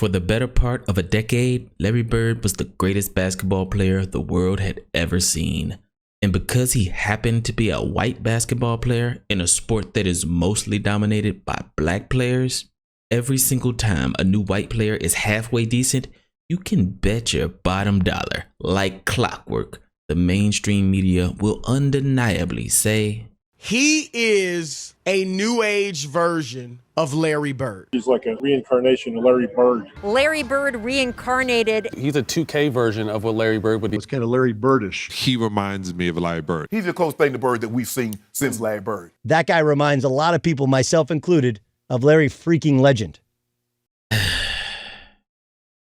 For the better part of a decade, Larry Bird was the greatest basketball player the world had ever seen. And because he happened to be a white basketball player in a sport that is mostly dominated by black players, every single time a new white player is halfway decent, you can bet your bottom dollar, like clockwork, the mainstream media will undeniably say, he is a new age version of Larry Bird. He's like a reincarnation of Larry Bird. Larry Bird reincarnated. He's a 2K version of what Larry Bird would be. It's kind of Larry Birdish. He reminds me of Larry Bird. He's the closest thing to Bird that we've seen since Larry Bird. That guy reminds a lot of people, myself included, of Larry freaking Legend.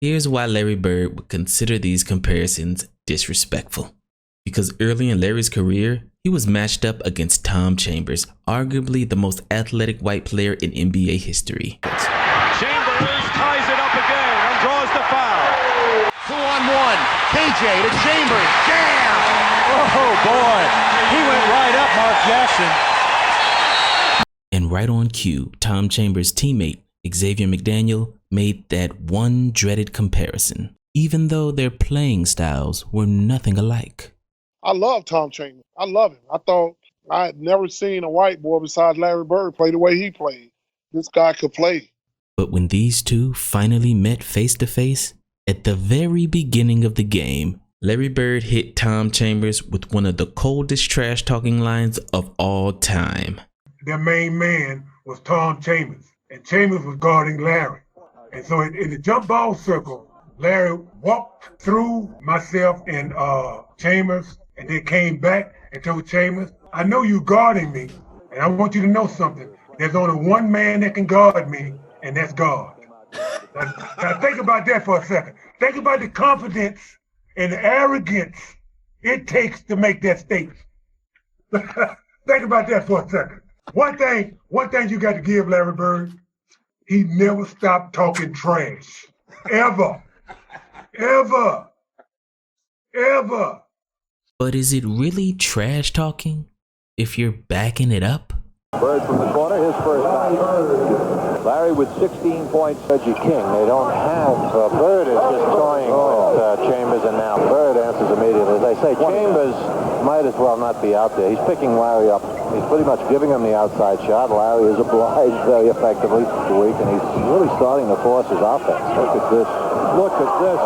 Here's why Larry Bird would consider these comparisons disrespectful. Because early in Larry's career, he was matched up against Tom Chambers, arguably the most athletic white player in NBA history. Chambers ties it up again and draws the foul. 2-on-1. KJ to Chambers. Jam! Oh, boy. He went right up Mark Jackson. And right on cue, Tom Chambers' teammate, Xavier McDaniel, made that one dreaded comparison, even though their playing styles were nothing alike. I love Tom Chambers. I love him. I thought I had never seen a white boy besides Larry Bird play the way he played. This guy could play. But when these two finally met face to face, at the very beginning of the game, Larry Bird hit Tom Chambers with one of the coldest trash talking lines of all time. Their main man was Tom Chambers, and Chambers was guarding Larry. And so in the jump ball circle, Larry walked through myself and Chambers, and then came back and told Chambers, I know you guarding me, and I want you to know something. There's only one man that can guard me, and that's God. Now think about that for a second. Think about the confidence and the arrogance it takes to make that statement. Think about that for a second. One thing you got to give Larry Bird, he never stopped talking trash. Ever. Ever. Ever. But is it really trash talking if you're backing it up? Bird from the corner, his first night. Larry with 16 points. Reggie King. They don't have. Bird is just toying with Chambers, and now Bird answers immediately. As I say, Chambers might as well not be out there. He's picking Larry up. He's pretty much giving him the outside shot. Larry is obliged very effectively this week, and he's really starting to force his offense. Look at this. Look at this.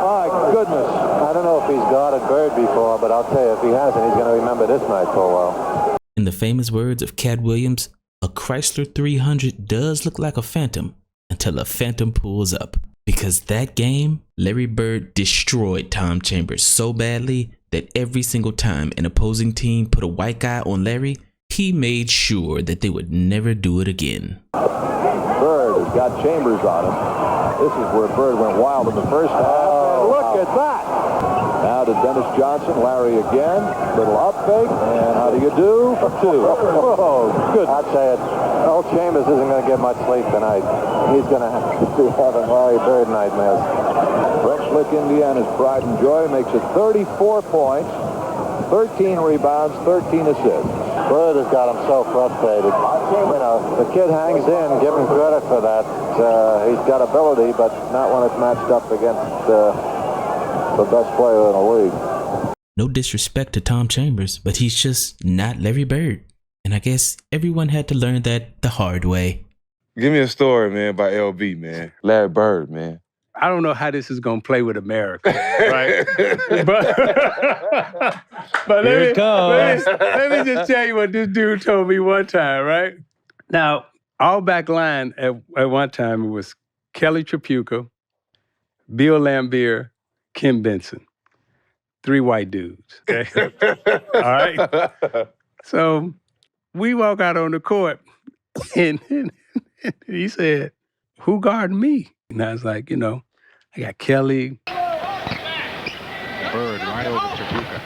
My goodness. I don't know if he's guarded Bird before, but I'll tell you, if he hasn't, he's going to remember this night for a while. In the famous words of Cat Williams, a Chrysler 300 does look like a phantom until a phantom pulls up. Because that game, Larry Bird destroyed Tom Chambers so badly that every single time an opposing team put a white guy on Larry, he made sure that they would never do it again. Bird has got Chambers on him. This is where Bird went wild in the first half. And look at that! Now to Dennis Johnson, Larry again, little up fake, and how do you do? For two. Oh, good. I'd say it. Old Chambers isn't going to get much sleep tonight. He's going to be having Larry Bird nightmares. Brett Slick, Indiana's pride and joy, makes it 34 points, 13 rebounds, 13 assists. Bird has got him so frustrated. You know, the kid hangs in, give him credit for that. He's got ability, but not when it's matched up against the best player in the league. No disrespect to Tom Chambers, but he's just not Larry Bird. And I guess everyone had to learn that the hard way. Give me a story, man, by LB, man. Larry Bird, man. I don't know how this is going to play with America, right? but let me just tell you what this dude told me one time, right? Now, our back line at one time, it was Kelly Tripucka, Bill Laimbeer, Kim Benson. 3 white dudes, okay? All right? So we walk out on the court, and he said, who guarding me? And I was like, you know, I got Kelly. Bird right over Tripucka.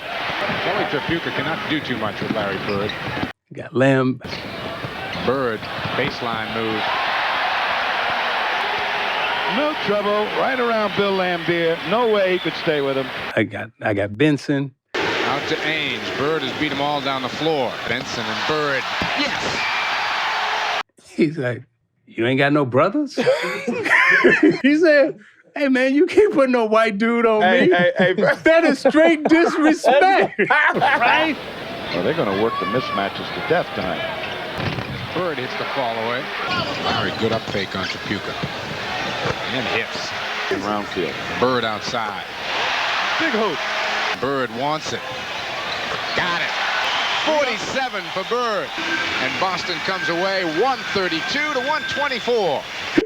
Kelly Tripucka cannot do too much with Larry Bird. Got Lamb. Bird, baseline move. No trouble, right around Bill Laimbeer. No way he could stay with him. I got Benson. Out to Ainge. Bird has beat them all down the floor. Benson and Bird. Yes! He's like, you ain't got no brothers? He said, hey, man, you can't put no white dude on me. Hey, bro. That is straight disrespect. Right? Well, they're going to work the mismatches to death tonight. Bird hits the fall away. Larry, good up fake on Tripucka. And hits. Round field. Bird outside. Big hoop. Bird wants it. Got it. 47 for Bird. And Boston comes away 132 to 124.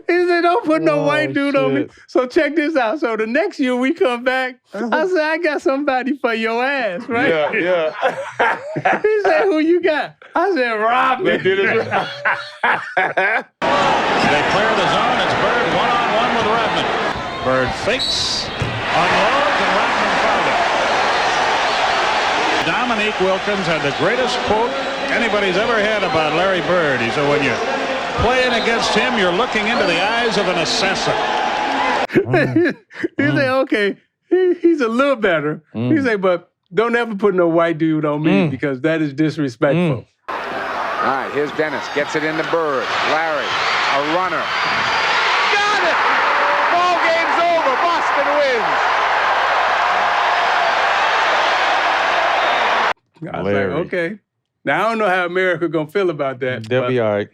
He said, don't put no white dude on me. So check this out. So the next year we come back, I said, I got somebody for your ass, right? Yeah. He said, who you got? I said, Rodman. They clear the zone. It's Bird one-on-one with Rodman. Bird fakes, unloads, and Rodman fouled it. Dominique Wilkins had the greatest quote anybody's ever had about Larry Bird. He said, when you're playing against him, you're looking into the eyes of an assassin. He said, okay, he's a little better. He said, but don't ever put no white dude on me because that is disrespectful. All right, here's Dennis. Gets it into Bird. Larry, a runner. Got it! Ball game's over. Boston wins. I was like, okay. Now, I don't know how America going to feel about that. They'll be all right.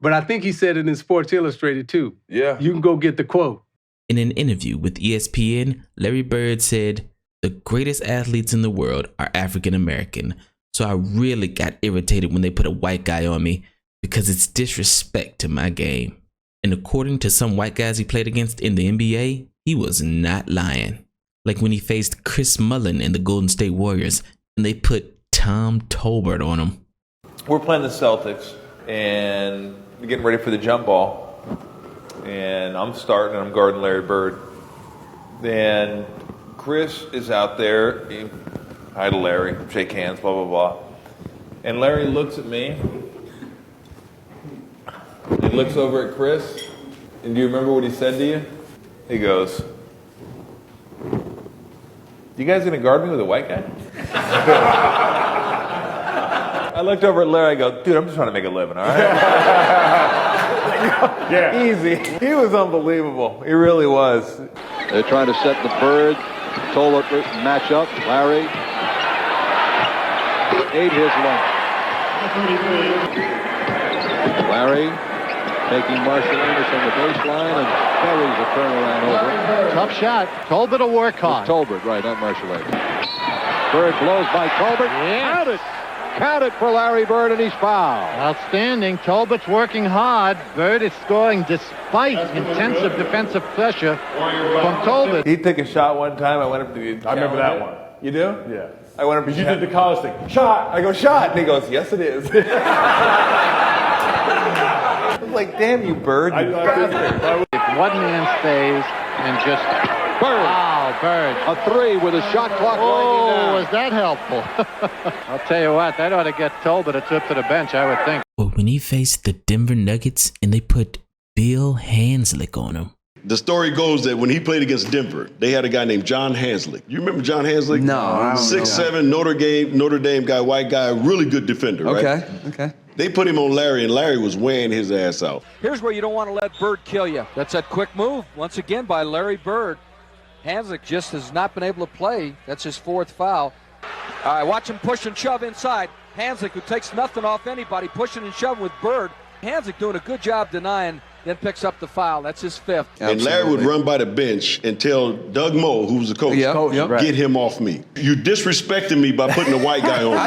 But I think he said it in Sports Illustrated, too. Yeah. You can go get the quote. In an interview with ESPN, Larry Bird said, the greatest athletes in the world are African American. So I really got irritated when they put a white guy on me because it's disrespect to my game. And according to some white guys he played against in the NBA, he was not lying. Like when he faced Chris Mullin in the Golden State Warriors and they put Tom Tolbert on him. We're playing the Celtics and we're getting ready for the jump ball. And I'm starting and I'm guarding Larry Bird. Then Chris is out there. Hi to Larry, shake hands, blah, blah, blah. And Larry looks at me. He looks over at Chris. And do you remember what he said to you? He goes, you guys gonna guard me with a white guy? I looked over at Larry, I go, dude, I'm just trying to make a living, all right? Yeah. Easy. He was unbelievable. He really was. They're trying to set the Bird Tolbert match up. Larry ate his lunch. Larry taking Marshall Amos on the baseline and buries a turnaround over. Tough shot. Tolbert will work hard. Tolbert, right, not Marshall Amos. Bird blows by Tolbert. Yes. Counted for Larry Bird, and he's fouled. Outstanding. Tolbert's working hard. Bird is scoring despite intensive defensive pressure from Tolbert. He took a shot one time. I went up to the I remember that one. You do? Yeah. I went up to you did the college thing. Shot! I go, shot! And he goes, yes, it is. I was like, damn you, Bird. You bastard. If one man stays and just... Bird. Wow, Bird. A three with a shot clock winding down. Was that helpful? I'll tell you what, that ought to get Tolbert a trip to the bench, I would think. But when he faced the Denver Nuggets and they put Bill Hanslick on him. The story goes that when he played against Denver, they had a guy named John Hanslick. You remember John Hanslick? No, I don't 6'7", Notre Dame guy, white guy, really good defender, right? Okay. They put him on Larry, and Larry was weighing his ass out. Here's where you don't want to let Bird kill you. That's that quick move, once again, by Larry Bird. Hanslick just has not been able to play. That's his fourth foul. All right, watch him push and shove inside. Hanslick, who takes nothing off anybody, pushing and shoving with Bird. Hanslick doing a good job denying, then picks up the foul. That's his fifth. And Larry would run by the bench and tell Doug Moe, who was the coach, get him off me. You disrespecting me by putting a white guy on me.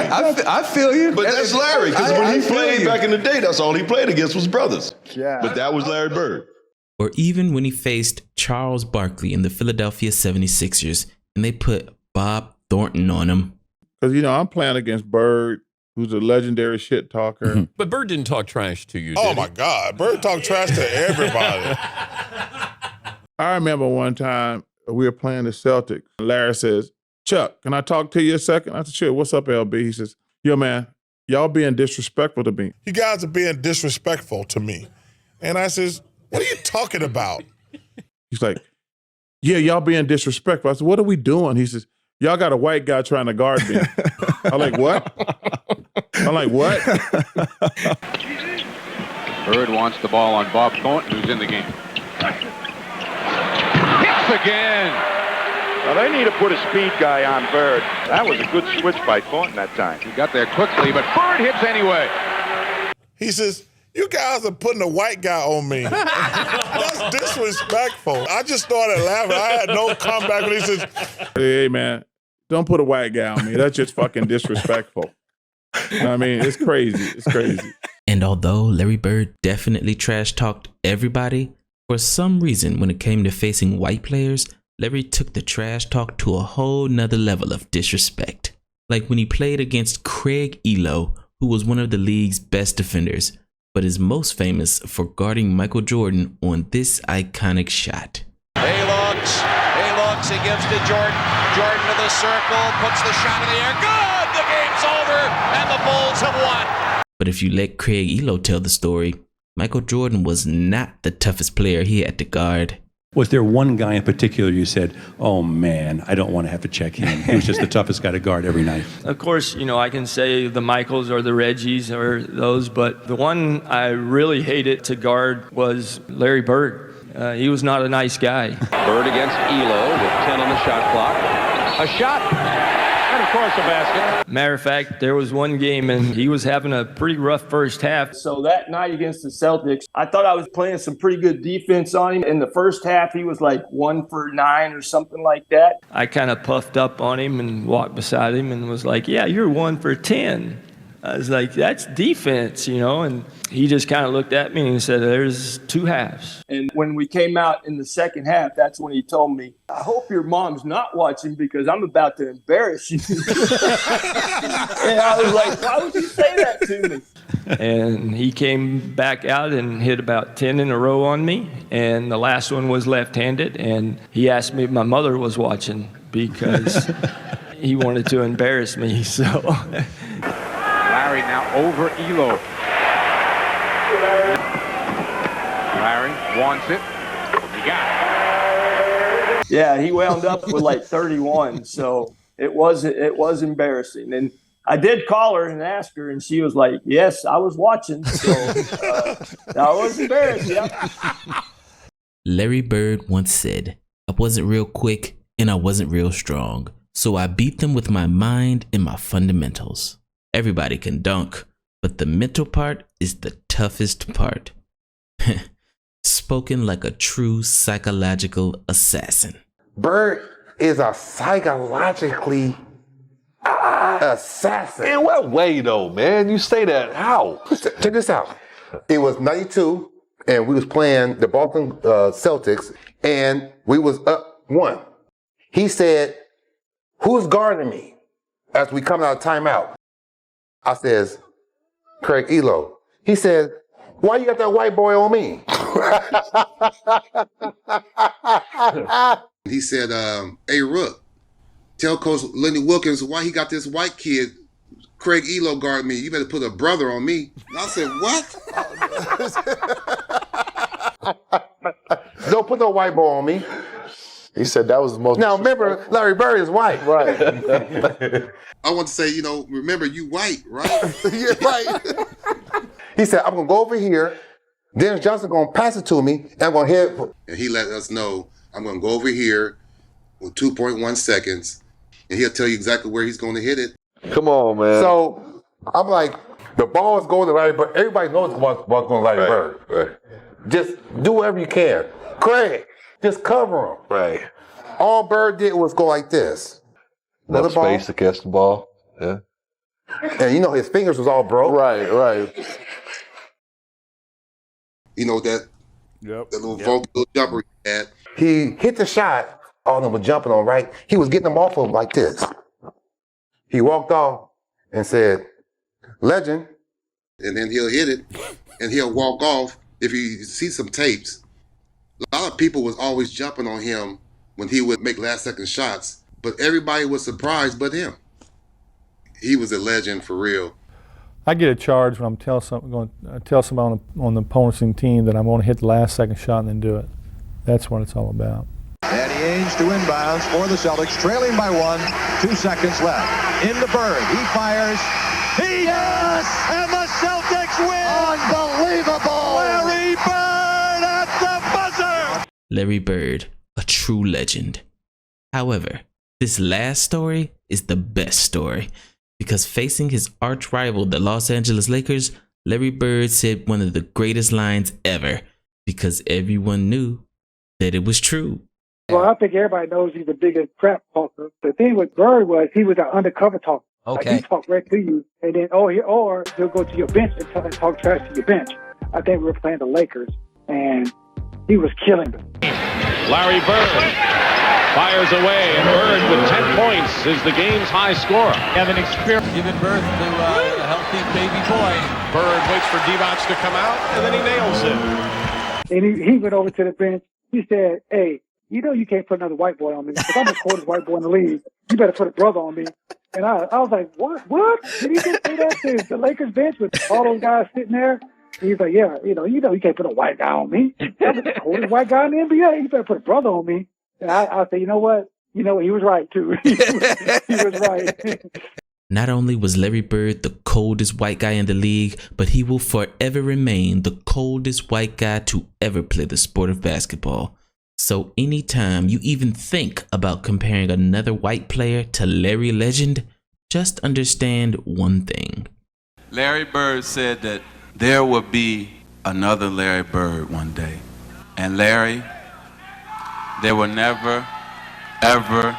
I feel you. But that's Larry, because when he played back in the day, that's all he played against was brothers. Yeah. But that was Larry Bird. Or even when he faced Charles Barkley in the Philadelphia 76ers and they put Bob Thornton on him. Because, I'm playing against Bird, who's a legendary shit talker. But Bird didn't talk trash to you, Oh, my God. Bird talked trash to everybody. I remember one time we were playing the Celtics. Larry says, Chuck, can I talk to you a second? I said, sure. What's up, LB? He says, yo, man, y'all being disrespectful to me. You guys are being disrespectful to me. And I says, what are you talking about? He's like, yeah, y'all being disrespectful. I said, what are we doing? He says, y'all got a white guy trying to guard me. I'm like, what? Bird wants the ball on Bob Thornton, who's in the game. Hits again. Well, they need to put a speed guy on Bird. That was a good switch by Thornton that time. He got there quickly, but Bird hits anyway. He says, you guys are putting a white guy on me. That's disrespectful. I just started laughing. I had no comeback when he says, hey, man, don't put a white guy on me. That's just fucking disrespectful. I mean, it's crazy. It's crazy. And although Larry Bird definitely trash-talked everybody, for some reason when it came to facing white players, Larry took the trash talk to a whole nother level of disrespect. Like when he played against Craig Elo, who was one of the league's best defenders, but is most famous for guarding Michael Jordan on this iconic shot. He looks, he gives to Jordan. Jordan to the circle, puts the shot in the air. Good! The game's over, and the Bulls have won. But if you let Craig Elo tell the story, Michael Jordan was not the toughest player he had to guard. Was there one guy in particular you said, oh man, I don't want to have to check him? He was just the toughest guy to guard every night. Of course, I can say the Michaels or the Reggies or those, but the one I really hated to guard was Larry Bird. He was not a nice guy. Bird against Elo with 10 on the shot clock. A shot, and of course a basket. Matter of fact, there was one game and he was having a pretty rough first half. So that night against the Celtics, I thought I was playing some pretty good defense on him. In the first half, he was like 1 for 9 or something like that. I kind of puffed up on him and walked beside him and was like, yeah, you're 1 for 10. I was like, that's defense, and he just kind of looked at me and said, there's 2 halves. And when we came out in the second half, that's when he told me, I hope your mom's not watching because I'm about to embarrass you. And I was like, why would you say that to me? And he came back out and hit about 10 in a row on me. And the last one was left-handed. And he asked me if my mother was watching because he wanted to embarrass me, so... Larry now over Elo. Larry wants it. He got it. Yeah, he wound up with like 31, so it was embarrassing. And I did call her and ask her, and she was like, yes, I was watching, so I was embarrassed, yeah. Larry Bird once said, I wasn't real quick and I wasn't real strong, so I beat them with my mind and my fundamentals. Everybody can dunk, but the mental part is the toughest part. Spoken like a true psychological assassin. Bird is a psychologically assassin. In what way, though, man? You say that, how? Check this out. It was 92, and we was playing the Boston Celtics, and we was up 1. He said, who's guarding me as we come out of timeout? I says, Craig Elo. He said, why you got that white boy on me? He said, hey, Rook, tell Coach Lenny Wilkins why he got this white kid, Craig Elo, guard me. You better put a brother on me. And I said, what? Don't put no white boy on me. He said that was the most... Now, remember, Larry Bird is white. Right. I want to say, remember, you white, right? Yeah, right. He said, I'm going to go over here. Dennis Johnson going to pass it to me, and I'm going to hit. And he let us know, I'm going to go over here with 2.1 seconds, and he'll tell you exactly where he's going to hit it. Come on, man. So, I'm like, the ball is going to Larry Bird. Everybody knows the ball's going to Larry Bird. Right. Just do whatever you can. Craig, just cover him. Right. All Bird did was go like this. Left space against the ball. Yeah. And his fingers was all broke. Right. That little jumper he had. He hit the shot, all of them were jumping on, right? He was getting them off of him like this. He walked off and said, legend. And then he'll hit it, and he'll walk off. If you see some tapes, a lot of people was always jumping on him when he would make last-second shots, but everybody was surprised but him. He was a legend for real. I get a charge when I'm going to tell somebody on the opposing team that I'm going to hit the last-second shot and then do it. That's what it's all about. Danny Ainge to inbounds for the Celtics, trailing by 1, 2 seconds left. Into Bird, he fires, Yes! And the Celtics win! Unbelievable! Larry Bird at the buzzer! Larry Bird, a true legend. However, this last story is the best story because facing his arch rival, the Los Angeles Lakers, Larry Bird said one of the greatest lines ever because everyone knew that it was true. Well, I think everybody knows he's the biggest crap talker. The thing with Bird was he was an undercover talker. Okay. Like he talked right to you, and then or he'll go to your bench and talk trash to your bench. I think we were playing the Lakers, and he was killing them. Larry Bird fires away, and Bird with 10 points is the game's high scorer. Have an experience giving birth to a healthy baby boy. Bird waits for Divac to come out, and then he nails it. And he went over to the bench. He said, "Hey, you know you can't put another white boy on me. If I'm the coldest white boy in the league, you better put a brother on me." And I was like, what? Did he just say that to the Lakers bench with all those guys sitting there? And he's like, yeah, you know you can't put a white guy on me. I'm the coldest white guy in the NBA. You better put a brother on me. And I said, you know what? He was right, too. he was right. Not only was Larry Bird the coldest white guy in the league, but he will forever remain the coldest white guy to ever play the sport of basketball. So anytime you even think about comparing another white player to Larry Legend, just understand one thing. Larry Bird said that there will be another Larry Bird one day. And Larry, there will never, ever,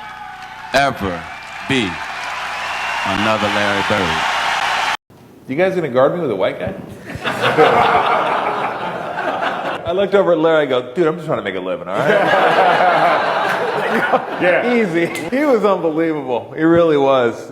ever be another Larry Bird. You guys gonna guard me with a white guy? I looked over at Larry, I go, dude, I'm just trying to make a living, all right? Yeah. Easy. He was unbelievable. He really was.